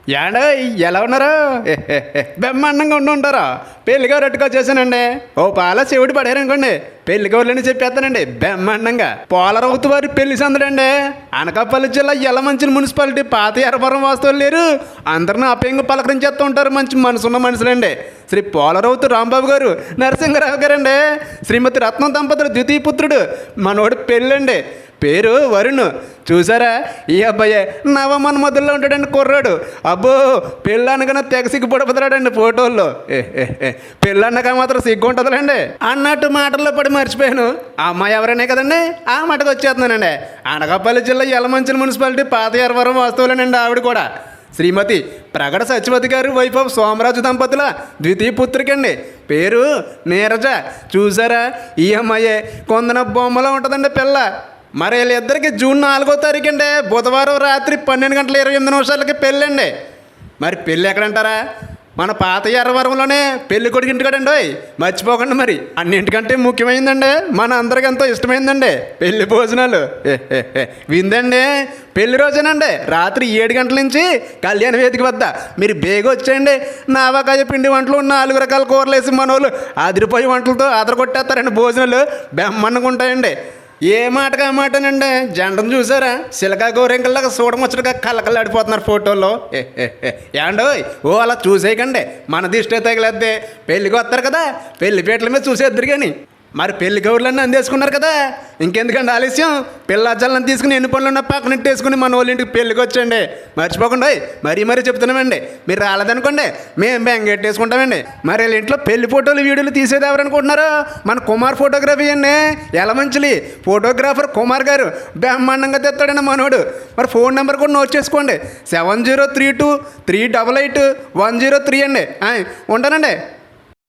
ఏడా ఎలా ఉన్నారా? బ్రహ్మాండంగా ఉంటారా? పెళ్లిగారు అట్టుగా చేశానండి. ఓ పాల చెవిడి పడారనుకోండి, పెళ్లిగౌరులని చెప్పేస్తానండి బ్రహ్మాండంగా. పోలరవుతు వారి పెళ్లి సందడండి. అనకాపల్లి జిల్లా యలమంచిలి మున్సిపాలిటీ పాత ఎర్రపురం వాస్తవులు లేరు, అందరిని అపయంగా పలకరించేస్తూ ఉంటారు మంచి మనసున్న మనుషులండి. శ్రీ పోలరవుతు రాంబాబు గారు, నరసింహరావు గారండి, శ్రీమతి రత్నం దంపతులు ద్వితీయ పుత్రుడు మనోడు పెళ్ళండి. పేరు వరుణ్. చూసారా, ఈ అబ్బాయే నవమన్మధుల్లో ఉంటాడండి కుర్రాడు. అబ్బో, పెళ్ళి అనగానే తెగ సిగ్గుపడిపోతాడండి ఫోటోల్లో. పెళ్ళి అన్నాక మాత్రం సిగ్గు ఉంటుందండి అన్నట్టు మాటల్లో పడి మర్చిపోయాను. ఆ అమ్మాయి ఎవరైనా కదండి, ఆ మాటకు వచ్చేస్తున్నానండి. అనకాపల్లి జిల్లా యలమంచిలి మున్సిపాలిటీ పాత ఎర్రవరం వాస్తవులేనండి. ఆవిడ కూడా శ్రీమతి ప్రగడ సత్యవతి గారు, వైఫ్ ఆఫ్ సోమరాజు దంపతుల ద్వితీయ పుత్రికండి. పేరు నీరజ. చూసారా, ఈ అమ్మాయే కొందన బొమ్మలో ఉంటుందండి పిల్ల. మరి వీళ్ళిద్దరికి జూన్ 4వ తారీఖు అండి, బుధవారం రాత్రి 12:28 పెళ్ళండి. మరి పెళ్ళి ఎక్కడంటారా? మన పాత ఎర్రవరంలోనే పెళ్లి కొడుకు ఇంటికాడండి. మర్చిపోకండి. మరి అన్నింటికంటే ముఖ్యమైందండి, మన అందరికి ఎంతో ఇష్టమైందండి పెళ్లి భోజనాలు. విందండి పెళ్లి రోజేనండి, రాత్రి 7 గంటల నుంచి కళ్యాణ వేదిక వద్ద మీరు బేగ వచ్చేయండి. నావకాయ పిండి వంటలు, 4 రకాల కూరలు వేసి మనోళ్ళు అదిరిపోయి వంటలతో ఆదరగొట్టేస్తారండి. భోజనాలు బ్రహ్మాండంగా ఉంటాయండి. ఏ మాటగా మాటనండి, జెండను చూసారా, సిలకా గోరెంకల్లాగా చూడముచ్చటగా కళ్ళకల్లాడిపోతున్నారు ఫోటోల్లో. ఏండోయ్, ఓ అలా చూసేయకండి, మన దిష్టే తగిలేద్దే. పెళ్ళికి వస్తారు కదా, పెళ్లి పీటల మీద చూసేద్దరు కానీ. మరి పెళ్లి గౌరులన్నీ అందేసుకున్నారు కదా, ఇంకెందుకండి ఆలస్యం? పిల్లజల్లని తీసుకుని ఎన్ని పనులు ఉన్నా పక్కన ఇట్టేసుకుని మన వాళ్ళ ఇంటికి పెళ్ళికి వచ్చండి. మర్చిపోకుండా మరీ చెప్తున్నామండి. మీరు రాలేదనుకోండి, మేము బెంగెట్టేసుకుంటామండి. మరి వీళ్ళ ఇంట్లో పెళ్లి ఫోటోలు వీడియోలు తీసేది ఎవరనుకుంటున్నారు? మన కుమార్ ఫోటోగ్రఫీ అండి, యలమంచిలి ఫోటోగ్రాఫర్ కుమార్ గారు బ్రహ్మాండంగా తెస్తాడండి మనోడు. మరి ఫోన్ నెంబర్ కూడా నోట్ చేసుకోండి, 7032388103 అండి. ఉంటానండి.